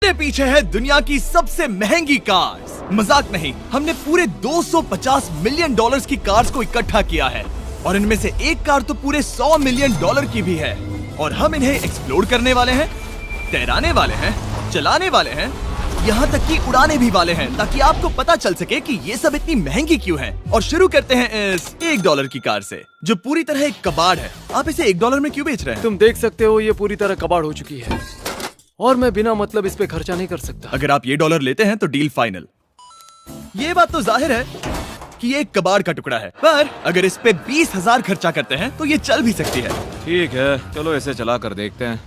मेरे पीछे है दुनिया की सबसे महंगी कार्स। मजाक नहीं, हमने पूरे 250 मिलियन डॉलर्स की कार्स को इकट्ठा किया है और इनमें से एक कार तो पूरे 100 मिलियन डॉलर की भी है। और हम इन्हें एक्सप्लोर करने वाले हैं, तैराने वाले हैं, चलाने वाले हैं, यहाँ तक कि उड़ाने भी वाले हैं, ताकि आपको पता चल सके कि ये सब इतनी महंगी क्यों है। और शुरू करते हैं इस $1 की कार से, जो पूरी तरह एक कबाड़ है। आप इसे $1 में क्यों बेच रहे हैं? तुम देख सकते हो ये पूरी तरह कबाड़ हो चुकी है और मैं बिना मतलब इस पे खर्चा नहीं कर सकता। अगर आप ये $1 लेते हैं तो डील फाइनल। ये बात तो जाहिर है कि ये एक कबाड़ का टुकड़ा है, पर अगर इस पे 20,000 खर्चा करते हैं तो ये चल भी सकती है। ठीक है, चलो इसे चला कर देखते हैं।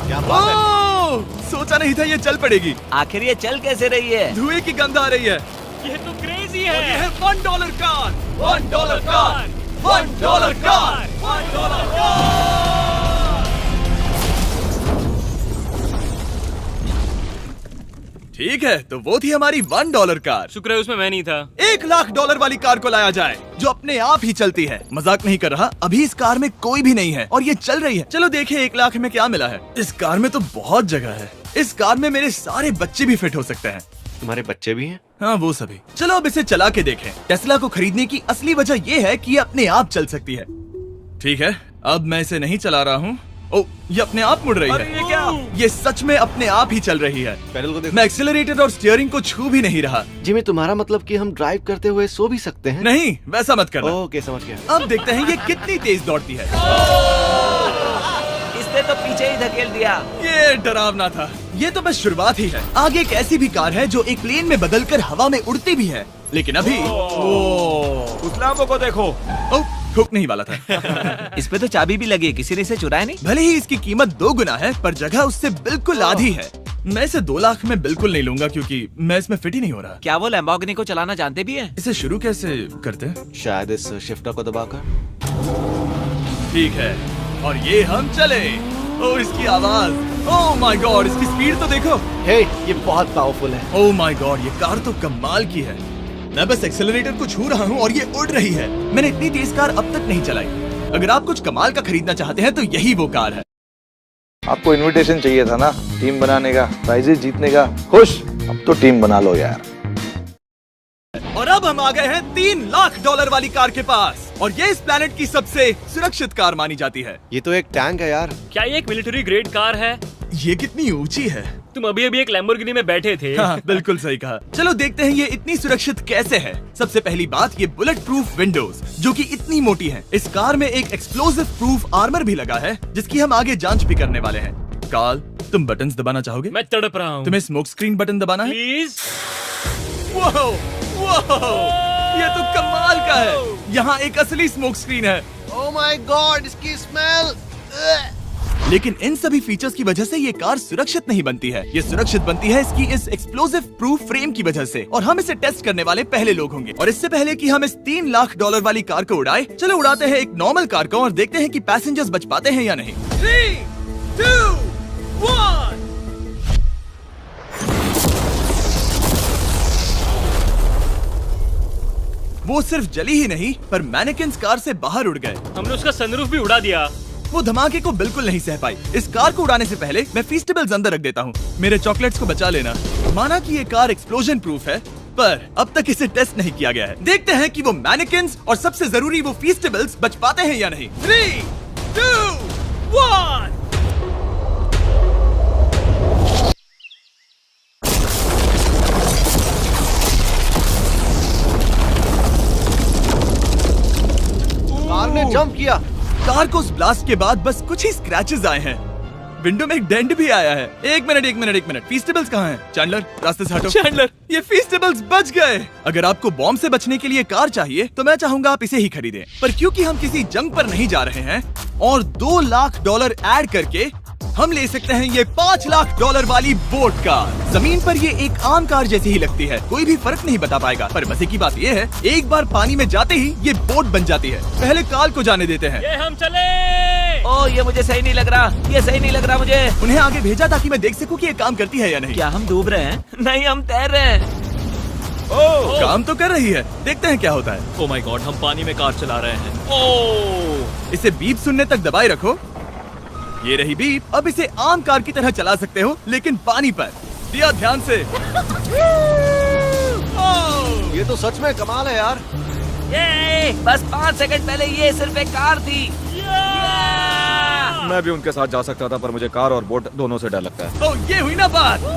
क्या बात है? सोचा नहीं था ये चल पड़ेगी। आखिर ये चल कैसे रही है? धुएं की गंध आ रही है। ये तो क्रेजी और है। ये है $1 कार, $1 कार, $1 कार, $1 कार। ठीक है, तो वो थी हमारी $1 कार। शुक्र है उसमें मैं नहीं था। $1,00,000 वाली कार को लाया जाए, जो अपने आप ही चलती है। मजाक नहीं कर रहा, अभी इस कार में कोई भी नहीं है और ये चल रही है। चलो देखें 1 लाख में क्या मिला है। इस कार में तो बहुत जगह है। इस कार में मेरे सारे बच्चे भी फिट हो सकते हैं। तुम्हारे बच्चे भी हैं? हाँ, वो सभी। चलो अब इसे चला के देखें। टेस्ला को खरीदने की असली वजह ये है कि ये अपने आप चल सकती है। ठीक है, अब मैं इसे नहीं चला रहा हूँ। ओ, ये अपने आप मुड़ रही है। ये क्या? ये सच में अपने आप ही चल रही है। पैडल को देखो। मैं एक्सीलरेटर और स्टीयरिंग को छू भी नहीं रहा। जिमी, तुम्हारा मतलब कि हम ड्राइव करते हुए सो भी सकते हैं? नहीं, वैसा मत करना। ओके, समझ गया। अब देखते हैं ये कितनी तेज दौड़ती है। इसने तो पीछे ही धकेल दिया। ये डरावना था। ये तो बस शुरुआत ही है। आगे एक ऐसी भी कार है जो एक प्लेन में बदलकर हवा में उड़ती भी है, लेकिन अभी उस लैम्बो को देखो। ओ, हुक नहीं वाला था। इस पे तो चाबी भी लगी है, किसी ने इसे चुराया नहीं। भले ही इसकी कीमत 2 गुना है, पर जगह उससे बिल्कुल आधी है। मैं इसे 2 लाख में बिल्कुल नहीं लूंगा, क्योंकि मैं इसमें फिट ही नहीं हो रहा। क्या वो लैम्बोर्गिनी को चलाना जानते भी हैं? इसे शुरू कैसे करते हैं? शायद इस शिफ्टर को दबाकर। ठीक है, और ये हम चले। ओ, इसकी आवाज, ओह माय गॉड, इसकी स्पीड तो देखो। हे, ये बहुत पावरफुल है। ओह माय गॉड, ये कार तो कमाल की है। मैं बस एक्सेलरेटर को छू रहा हूँ और ये उड़ रही है। मैंने इतनी तेज कार अब तक नहीं चलाई। अगर आप कुछ कमाल का खरीदना चाहते हैं तो यही वो कार है। आपको इनविटेशन चाहिए था ना, टीम बनाने का, प्राइजेस जीतने का। खुश? अब तो टीम बना लो यार। और अब हम आ गए हैं $3,00,000 वाली कार के पास, और ये इस प्लेनेट की सबसे सुरक्षित कार मानी जाती है। ये तो एक टैंक है यार। क्या ये एक मिलिट्री ग्रेड कार है? ये कितनी ऊंची है। तुम अभी अभी एक लैम्बोर्गिनी में बैठे थे। हाँ, बिल्कुल सही कहा। चलो देखते हैं ये इतनी सुरक्षित कैसे है। सबसे पहली बात, ये बुलेट प्रूफ विंडोज, जो कि इतनी मोटी हैं। इस कार में एक एक्सप्लोसिव प्रूफ आर्मर भी लगा है, जिसकी हम आगे जांच भी करने वाले हैं। कार्ल, तुम बटन्स दबाना चाहोगे? मैं तड़प रहा हूँ। तुम्हें स्मोक स्क्रीन बटन दबाना है? प्लीज। वाओ, वाओ, ये तो कमाल का है। यहाँ एक असली स्मोक स्क्रीन है। ओह माय गॉड, इसकी स्मेल। लेकिन इन सभी फीचर्स की वजह से ये कार सुरक्षित नहीं बनती है। ये सुरक्षित बनती है इसकी इस एक्सप्लोसिव प्रूफ फ्रेम की वजह से, और हम इसे टेस्ट करने वाले पहले लोग होंगे। और इससे पहले कि हम इस $3,00,000 वाली कार को उड़ाए, चलो उड़ाते हैं एक नॉर्मल कार को और देखते हैं कि पैसेंजर्स बच पाते हैं या नहीं। 3, 2, 1। वो सिर्फ जली ही नहीं, पर मैनेकिन्स कार से बाहर उड़ गए। हमने उसका सनरूफ भी उड़ा दिया। वो धमाके को बिल्कुल नहीं सह पाई। इस कार को उड़ाने से पहले मैं फीस्टेबल्स अंदर रख देता हूँ। मेरे चॉकलेट्स को बचा लेना। माना कि ये कार एक्सप्लोजन प्रूफ है, पर अब तक इसे टेस्ट नहीं किया गया है। देखते हैं कि वो मैनेकिन्स और सबसे जरूरी वो फीस्टेबल्स बच पाते हैं या नहीं। 3, 2, 1। कार ने जंप किया। कार को उस ब्लास्ट के बाद बस कुछ ही स्क्रैचेस आए हैं। विंडो में एक डेंट भी आया है। एक मिनट, फीस्टेबल्स कहाँ हैं? चैंडलर, रास्ते से हटो। चैंडलर, ये फीस्टेबल्स बच गए। अगर आपको बॉम्ब से बचने के लिए कार चाहिए, तो मैं चाहूंगा आप इसे ही खरीदें। पर क्योंकि हम किसी जंग पर नहीं जा रहे हैं, और $2,00,000 ऐड करके हम ले सकते हैं ये $5,00,000 वाली बोट कार। जमीन पर ये एक आम कार जैसी ही लगती है, कोई भी फर्क नहीं बता पाएगा। पर मजे की बात ये है, एक बार पानी में जाते ही ये बोट बन जाती है। पहले कार्ल को जाने देते हैं। ये हम चले। ओ, ये मुझे सही नहीं लग रहा। ये सही नहीं लग रहा मुझे। उन्हें आगे भेजा ताकि मैं देख सकूं कि ये काम करती है या नहीं। क्या हम डूब रहे हैं? नहीं, हम तैर रहे हैं। काम तो कर रही है, देखते हैं क्या होता है। ओह माय गॉड, हम पानी में कार चला रहे हैं। ओह, इसे बीप सुनने तक दबाए रखो। ये रही बीप। अब इसे आम कार की तरह चला सकते हो, लेकिन पानी पर। दिया ध्यान से। ये तो सच में कमाल है यार। ये बस 5 सेकंड पहले ये सिर्फ एक कार थी। मैं भी उनके साथ जा सकता था, पर मुझे कार और बोट दोनों से डर लगता है। ओह, ये हुई ना बात। ओह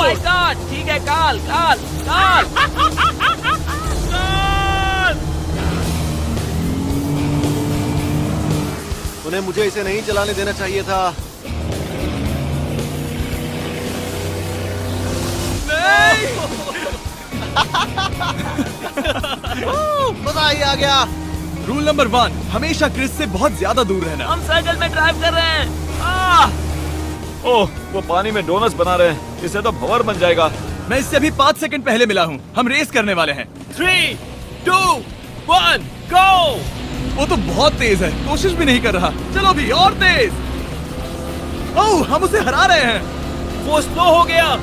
माय गॉड, ठीक है, काल काल काल। उन्हें मुझे इसे नहीं चलाने देना चाहिए था। मजा ही आ गया। रूल नंबर 1, हमेशा क्रिस से बहुत ज्यादा दूर रहना। हम सर्कल में ड्राइव कर रहे हैं। ओह, वो पानी में डोनट्स बना रहे हैं। इससे तो भंवर बन जाएगा। मैं इससे अभी 5 सेकंड पहले मिला हूँ। हम रेस करने वाले हैं। 3, 2, 1, गो। वो तो बहुत तेज है, कोशिश भी नहीं कर रहा। चलो भी और तेज। ओह, हम उसे हरा रहे हैं। वो स्लो हो गया।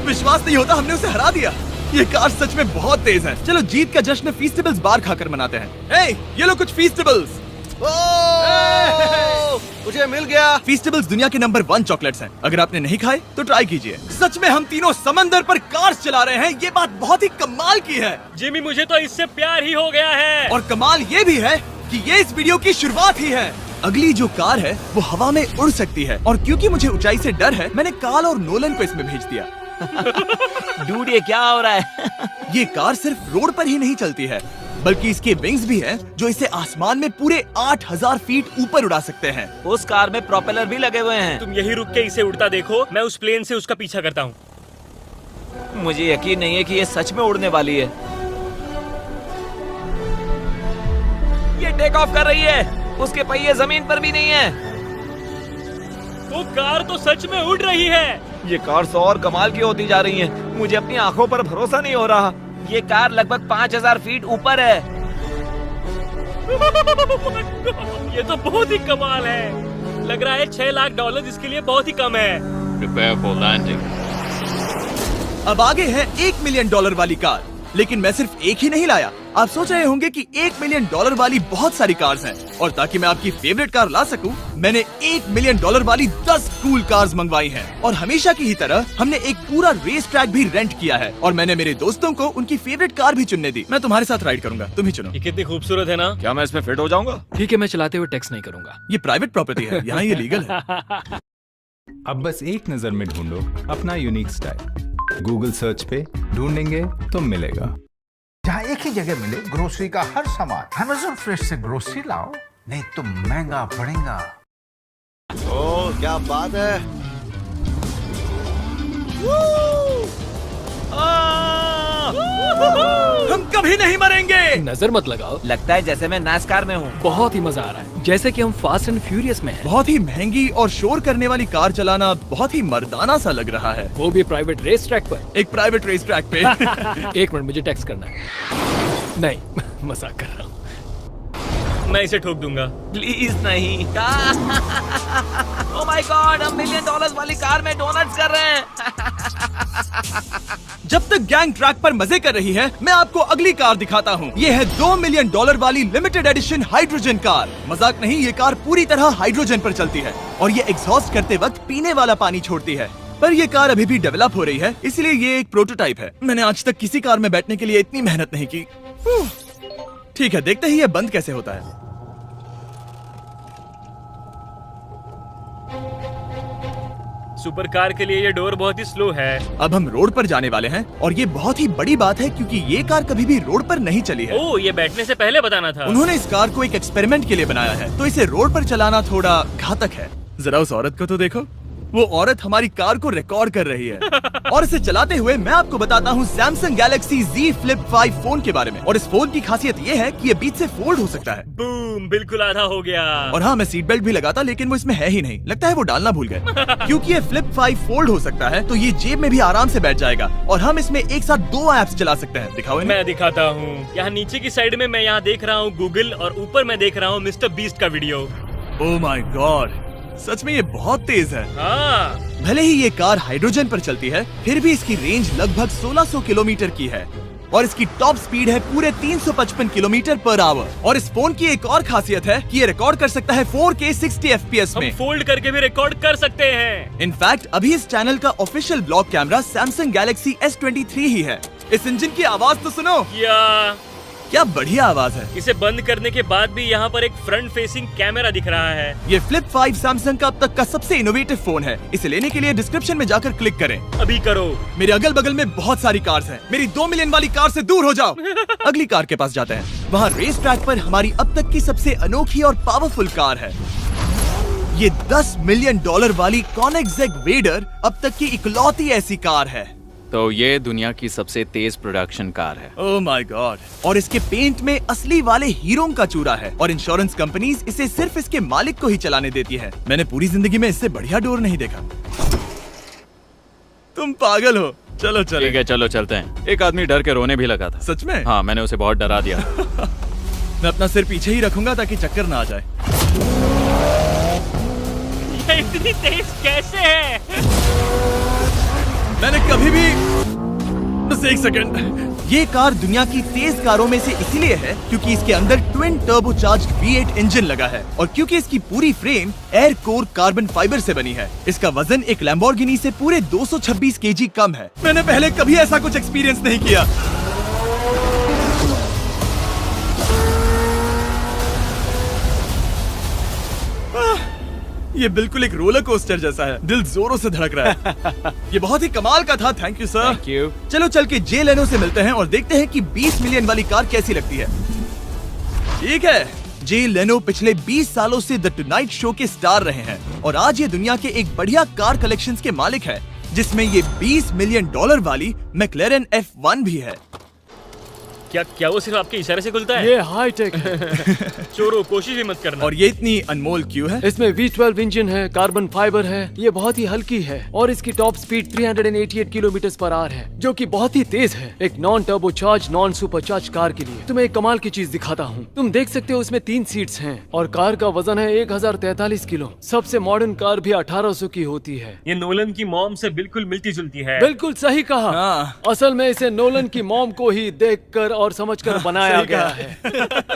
विश्वास नहीं होता, हमने उसे हरा दिया। ये कार सच में बहुत तेज है। चलो जीत का जश्न फीस्टेबल्स बार खाकर मनाते हैं। ये लो कुछ फीस्टेबल्स। मुझे मिल गया। फीस्टेबल्स दुनिया के नंबर 1 चॉकलेट्स हैं। अगर आपने नहीं खाए तो ट्राई कीजिए। सच में हम तीनों समंदर पर कार्स चला रहे हैं। ये बात बहुत ही कमाल की है। जिमी, मुझे तो इससे प्यार ही हो गया है। और कमाल ये भी है कि ये इस वीडियो की शुरुआत ही है। अगली जो कार है वो हवा में उड़ सकती है, और क्योंकि मुझे ऊंचाई से डर है, मैंने काल और नोलन को इसमें भेज दिया। डूड, ये क्या हो रहा है? ये कार सिर्फ रोड पर ही नहीं चलती है, बल्कि इसके विंग्स भी हैं, जो इसे आसमान में पूरे 8000 फीट ऊपर उड़ा सकते हैं। उस कार में प्रोपेलर भी लगे हुए हैं। तुम यही रुक के इसे उड़ता देखो, मैं उस प्लेन से उसका पीछा करता हूँ। मुझे यकीन नहीं है कि ये सच में उड़ने वाली है। ये टेक ऑफ कर रही है। उसके पहिए जमीन पर भी नहीं है। वो कार तो सच में उड़ रही है। ये कार तो और कमाल की होती जा रही है। मुझे अपनी आंखों पर भरोसा नहीं हो रहा। ये कार लगभग 5000 फीट ऊपर है। ये तो बहुत ही कमाल है। लग रहा है $6 लाख इसके लिए बहुत ही कम है। Prepare for landing. अब आगे है $1 मिलियन वाली कार। लेकिन मैं सिर्फ एक ही नहीं लाया। आप सोच रहे होंगे कि $1 मिलियन वाली बहुत सारी कार्स हैं, और ताकि मैं आपकी फेवरेट कार ला सकूं, मैंने $1 मिलियन वाली 10 कूल कार्स मंगवाई हैं। और हमेशा की ही तरह हमने एक पूरा रेस ट्रैक भी रेंट किया है, और मैंने मेरे दोस्तों को उनकी फेवरेट कार भी चुनने दी। मैं तुम्हारे साथ राइड करूंगा, तुम ही चुनो। ये कितनी खूबसूरत है ना। क्या मैं इसमें फिट हो जाऊंगा? ठीक है, मैं चलाते हुए टेक्स्ट नहीं करूंगा। ये प्राइवेट प्रॉपर्टी है, यहाँ ये लीगल है। अब बस एक नजर में ढूंढो अपना यूनिक स्टाइल। गूगल सर्च पे ढूंढेंगे तो मिलेगा। जहाँ एक ही जगह मिले ग्रोसरी का हर सामान। अमेज़न फ्रेश से ग्रोसरी लाओ, नहीं तो महंगा पड़ेगा। ओह, क्या बात है। हम कभी नहीं मरेंगे। नजर मत लगाओ। लगता है जैसे मैं नास्कार में हूँ। बहुत ही मजा आ रहा है, जैसे कि हम फास्ट एंड फ्यूरियस में हैं। बहुत ही महंगी और शोर करने वाली कार चलाना बहुत ही मर्दाना सा लग रहा है। वो भी प्राइवेट रेस ट्रैक पर। एक प्राइवेट रेस ट्रैक पे। 1 मिनट, मुझे टेक्स्ट करना है। नहीं, मजाक कर रहा हूँ। मैं इसे ठोक दूंगा। प्लीज नहीं। ओह माय गॉड, हम $1 मिलियन वाली कार में डोनट्स कर रहे हैं। जब तक गैंग ट्रैक पर मजे कर रही है, मैं आपको अगली कार दिखाता हूँ। ये है $2 मिलियन वाली लिमिटेड एडिशन हाइड्रोजन कार। मजाक नहीं, ये कार पूरी तरह हाइड्रोजन पर चलती है, और ये एग्जॉस्ट करते वक्त पीने वाला पानी छोड़ती है। पर ये कार अभी भी डेवलप हो रही है, इसलिए ये एक प्रोटोटाइप है। मैंने आज तक किसी कार में बैठने के लिए इतनी मेहनत नहीं की। ठीक है, देखते ही ये बंद कैसे होता है। सुपर कार के लिए ये डोर बहुत ही स्लो है। अब हम रोड पर जाने वाले हैं, और ये बहुत ही बड़ी बात है क्योंकि ये कार कभी भी रोड पर नहीं चली है। ओह, ये बैठने से पहले बताना था। उन्होंने इस कार को एक एक्सपेरिमेंट के लिए बनाया है, तो इसे रोड पर चलाना थोड़ा घातक है। जरा उस औरत को तो देखो, वो औरत हमारी कार को रिकॉर्ड कर रही है। और इसे चलाते हुए मैं आपको बताता हूँ Samsung Galaxy Z Flip 5 phone के बारे में। और इस फोन की खासियत ये है कि ये बीच से फोल्ड हो सकता है। बूम, बिल्कुल आधा हो गया। और हाँ, मैं सीट बेल्ट भी लगाता, लेकिन वो इसमें है ही नहीं। लगता है वो डालना भूल गए। क्योंकि ये Flip 5 फोल्ड हो सकता है, तो ये जेब में भी आराम से बैठ जाएगा, और हम इसमें एक साथ 2 ऐप्स चला सकते हैं। दिखाओ इन्हें। मैं दिखाता हूँ। यहाँ नीचे की साइड में मैं यहाँ देख रहा हूँ गूगल, और ऊपर मैं देख रहा हूँ मिस्टर बीस्ट का वीडियो। ओह माय गॉड, सच में ये बहुत तेज है। हाँ। भले ही ये कार हाइड्रोजन पर चलती है, फिर भी इसकी रेंज लगभग 1600 किलोमीटर की है। और इसकी टॉप स्पीड है पूरे 355 किलोमीटर पर आवर। और इस फोन की एक और खासियत है कि ये रिकॉर्ड कर सकता है 4K 60 FPS में। हम फोल्ड करके भी रिकॉर्ड कर सकते हैं। इनफैक्ट अभी इस चैनल का official blog camera Samsung Galaxy S23 ही है। इस इंजन की आवाज तो सुनो, क्या बढ़िया आवाज है। इसे बंद करने के बाद भी यहाँ पर एक फ्रंट फेसिंग कैमरा दिख रहा है। ये फ्लिप 5 सैमसंग का अब तक का सबसे इनोवेटिव फोन है। इसे लेने के लिए डिस्क्रिप्शन में जाकर क्लिक करें। अभी करो। मेरे अगल बगल में बहुत सारी कार्स हैं। मेरी 2 मिलियन वाली कार से दूर हो जाओ। अगली कार के पास जाते हैं। वहाँ रेस ट्रैक पर हमारी अब तक की सबसे अनोखी और पावरफुल कार है। ये $10 मिलियन वाली कोनिग्सेग वेडर अब तक की इकलौती ऐसी कार है। तो ये दुनिया की सबसे तेज प्रोडक्शन कार है। Oh my God. और इसके पेंट में असली वाले हीरों का चूरा है और इंश्योरेंस कंपनीज इसे सिर्फ इसके मालिक को ही चलाने देती है। मैंने पूरी जिंदगी में इससे बढ़िया डोर नहीं देखा। तुम पागल हो। चलो चलो। ठीक है चलो चलते हैं। एक आदमी डर के रोने भी लगा था। सच में? हाँ, मैंने उसे बहुत डरा दिया। मैं अपना सिर पीछे ही रखूंगा ताकि चक्कर ना आ जाए। ये इतनी तेज कैसे है? मैंने कभी भी बस एक सेकंड। ये कार दुनिया की तेज कारों में से इसीलिए है क्योंकि इसके अंदर ट्विन टर्बोचार्ज्ड V8 इंजन लगा है और क्योंकि इसकी पूरी frame air core carbon fibre से बनी है। इसका वजन एक लैम्बोर्गिनी से पूरे 226 kg कम है। मैंने पहले कभी ऐसा कुछ एक्सपीरियंस नहीं किया। ये बिल्कुल एक रोलर कोस्टर जैसा है। दिल जोरों से धड़क रहा है। ये बहुत ही कमाल का था। Thank you sir. Thank you. चलो चल के जे लेनो से मिलते हैं और देखते हैं कि 20 मिलियन वाली कार कैसी लगती है। ठीक है। जे लेनो पिछले 20 सालों से द टुनाइट शो के स्टार रहे हैं और आज ये दुनिया के एक बढ़िया कार कलेक्शंस के मालिक है, जिसमें ये $20 मिलियन वाली मैक्लेरन F1 भी है। क्या वो सिर्फ आपके इशारे से खुलता है? ये हाई टेक है। चोरों, कोशिश भी मत करना। और ये इतनी अनमोल क्यों है? इसमें V12 इंजन है, कार्बन फाइबर है, ये बहुत ही हल्की है और इसकी top speed 388 kilometre per hour है, जो कि बहुत ही तेज है एक non turbocharge non supercharge car के लिए। तुम्हें एक कमाल की चीज दिखाता हूँ। तुम देख सकते हो उसमें 3 सीट्स हैं और कार का वजन है 1043 किलो। सबसे मॉडर्न कार भी 1800 की होती है। ये नोलन की मॉम से बिल्कुल मिलती जुलती है। बिल्कुल सही कहा। असल में इसे नोलन की मॉम को ही देखकर और समझकर बनाया गया है।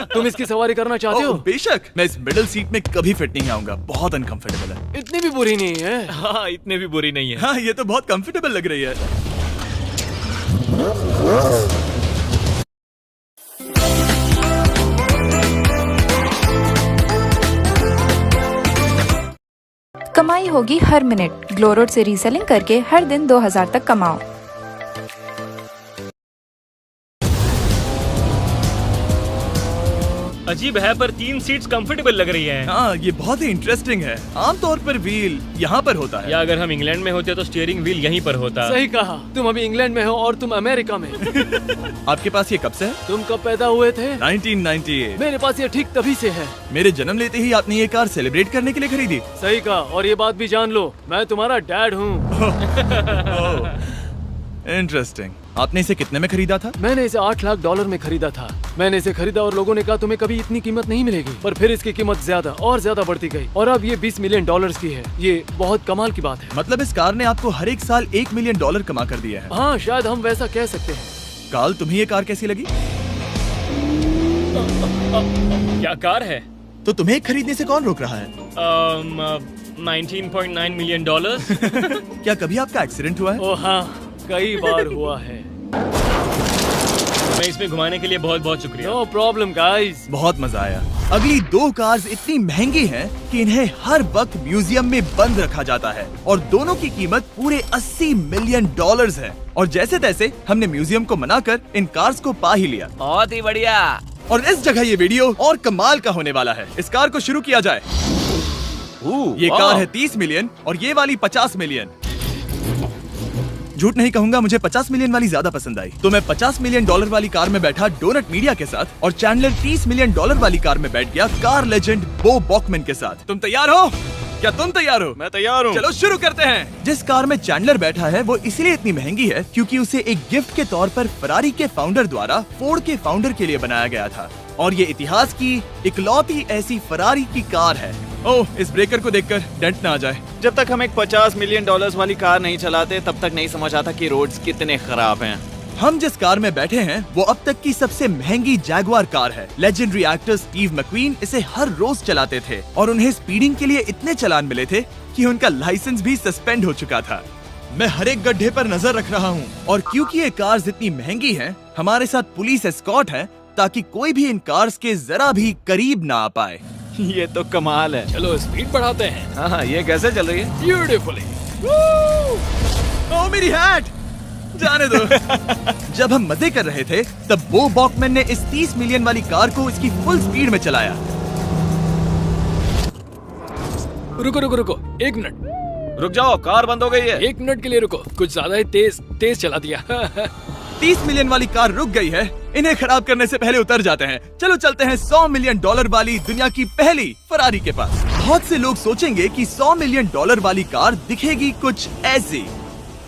तुम इसकी सवारी करना चाहते हो? बेशक। मैं इस मिडिल सीट में कभी फिट नहीं आऊंगा। बहुत अनकंफर्टेबल है। इतनी भी बुरी नहीं है। हाँ, इतने भी बुरी नहीं है। हाँ, ये तो बहुत कंफर्टेबल लग रही है। कमाई होगी हर मिनट। ग्लो रोड से रीसेलिंग करके हर दिन 2000 तक कमाओ। अजीब है पर 3 सीट्स कंफर्टेबल लग रही हैं। हाँ, ये बहुत ही इंटरेस्टिंग है। आमतौर पर व्हील यहाँ पर होता है। या अगर हम इंग्लैंड में होते तो स्टीयरिंग व्हील यहीं पर होता। सही कहा। तुम अभी इंग्लैंड में हो और तुम अमेरिका में। आपके पास ये कब से है? तुम कब पैदा हुए थे? 1998। मेरे पास ये ठीक तभी से है। मेरे जन्म लेते ही आपने ये कार सेलिब्रेट करने के लिए खरीदी। सही कहा। और ये बात भी जान लो, मैं तुम्हारा डैड हूँ। इंटरेस्टिंग। आपने इसे कितने में खरीदा था? मैंने इसे $8 लाख में खरीदा था। मैंने इसे खरीदा और लोगों ने कहा तुम्हें कभी इतनी कीमत नहीं मिलेगी, पर फिर इसकी कीमत ज्यादा और ज्यादा बढ़ती गई और अब ये $20 मिलियन की है। ये बहुत कमाल की बात है। मतलब इस कार ने आपको हर एक साल $1 मिलियन कमा कर दिया है। हाँ, शायद हम वैसा कह सकते हैं। काल, तुम्हें ये कार कैसी लगी? क्या कार है? तो तुम्हें खरीदने से कौन रोक रहा है? 19.9 मिलियन डॉलर। क्या कभी आपका एक्सीडेंट हुआ है? ओह हाँ, कई बार हुआ है। मैं इसमें घुमाने के लिए बहुत बहुत शुक्रिया। No problem guys. बहुत मजा आया। अगली 2 कार्स इतनी महंगी हैं कि इन्हें हर वक्त म्यूजियम में बंद रखा जाता है और दोनों की कीमत पूरे $80 मिलियन है। और जैसे तैसे हमने म्यूजियम को मनाकर इन कार्स को पा ही लिया। बहुत ही बढ़िया। और इस जगह ये वीडियो और कमाल का होने वाला है। इस कार को शुरू किया जाए। ये कार है 30 मिलियन और ये वाली 50 मिलियन। झूठ नहीं कहूंगा, मुझे 50 मिलियन वाली ज्यादा पसंद आई। तो मैं $50 मिलियन वाली कार में बैठा डोनट मीडिया के साथ और चैंडलर $30 मिलियन वाली कार में बैठ गया कार लेजेंड बो बॉकमैन के साथ। तुम तैयार हो? क्या तुम तैयार हो? मैं तैयार हूँ। चलो शुरू करते हैं। जिस कार में चैंडलर बैठा है वो इसलिए इतनी महंगी है क्योंकि उसे एक गिफ्ट के तौर पर फरारी के फाउंडर द्वारा फोर्ड के फाउंडर के लिए बनाया गया था और ये इतिहास की इकलौती ऐसी फरारी की कार है। ओह, इस ब्रेकर को देखकर डेंट ना आ जाए। जब तक हम एक $50 मिलियन वाली कार नहीं चलाते तब तक नहीं समझ आता कि रोड्स कितने खराब हैं। हम जिस कार में बैठे हैं वो अब तक की सबसे महंगी जैगुआर कार है। लेजेंडरी एक्टर स्टीव मैक्वीन इसे हर रोज चलाते थे और उन्हें स्पीडिंग के लिए इतने चालान मिले थे कि उनका लाइसेंस भी सस्पेंड हो चुका था। मैं हर एक गड्ढे पर नजर रख रहा हूँ और क्योंकि ये कार्स इतनी महंगी हैं, हमारे साथ पुलिस एस्कॉर्ट है ताकि कोई भी इन कार्स के जरा भी करीब ना आ पाए। ये तो कमाल है। चलो स्पीड बढ़ाते हैं। हाँ, ये कैसे चल रही है? ब्यूटीफुली। ओह मेरी हैट, जाने दो। जब हम मजे कर रहे थे तब बो बॉकमैन ने इस 30 मिलियन वाली कार को इसकी फुल स्पीड में चलाया। रुको रुको रुको, 1 मिनट। रुक जाओ, कार बंद हो गई है। 1 मिनट के लिए रुको, कुछ ज्यादा ही तेज चला दिया। 30 मिलियन वाली कार रुक गई है। इन्हें खराब करने से पहले उतर जाते हैं। चलो चलते हैं $100 मिलियन वाली दुनिया की पहली फरारी के पास। बहुत से लोग सोचेंगे कि $100 मिलियन वाली कार दिखेगी कुछ ऐसी,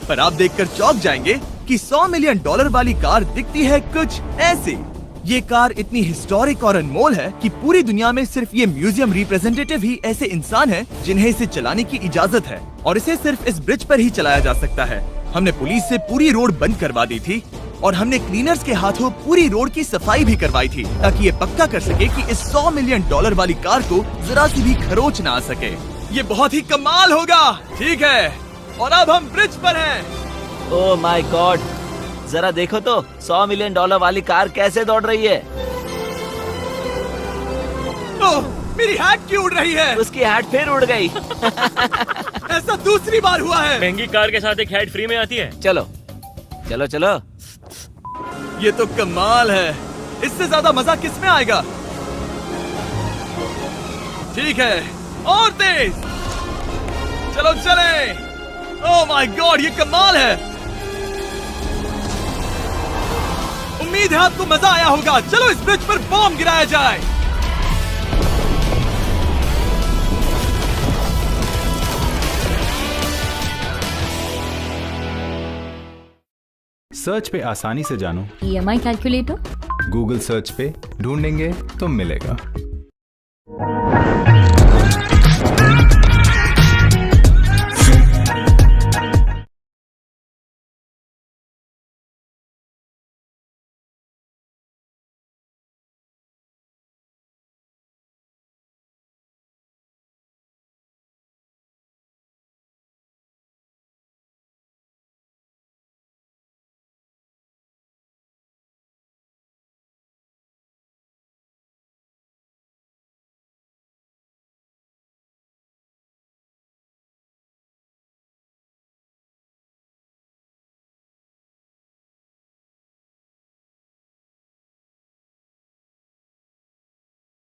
पर आप देखकर चौंक जाएंगे कि $100 मिलियन वाली कार दिखती है कुछ ऐसी। ये कार इतनी हिस्टोरिक और अनमोल है कि पूरी दुनिया में सिर्फ ये म्यूजियम रिप्रेजेंटेटिव ही ऐसे इंसान हैं जिन्हें इसे चलाने की इजाजत है और इसे सिर्फ इस ब्रिज पर ही चलाया जा सकता है। हमने पुलिस से पूरी रोड बंद करवा दी थी और हमने क्लीनर्स के हाथों पूरी रोड की सफाई भी करवाई थी ताकि ये पक्का कर सके कि इस $100 मिलियन वाली कार को जरा सी भी खरोच ना आ सके। ये बहुत ही कमाल होगा, ठीक है? और अब हम ब्रिज पर हैं। ओह माय गॉड, जरा देखो तो $100 मिलियन वाली कार कैसे दौड़ रही है। ओह, मेरी हैट क्यों उड़ रही है? उसकी हैट फिर उड़ गई। ऐसा दूसरी बार हुआ है। महंगी कार के साथ एक हैट फ्री में आती है। चलो चलो चलो। ये तो कमाल है, इससे ज्यादा मजा किसमें आएगा? ठीक है, और तेज। चलो चले। ओह माय गॉड, ये कमाल है। उम्मीद है आपको मजा आया होगा। चलो इस ब्रिज पर बॉम्ब गिराया जाए। सर्च पे आसानी से जानो। EMI कैलकुलेटर गूगल सर्च पे ढूंढेंगे तो मिलेगा।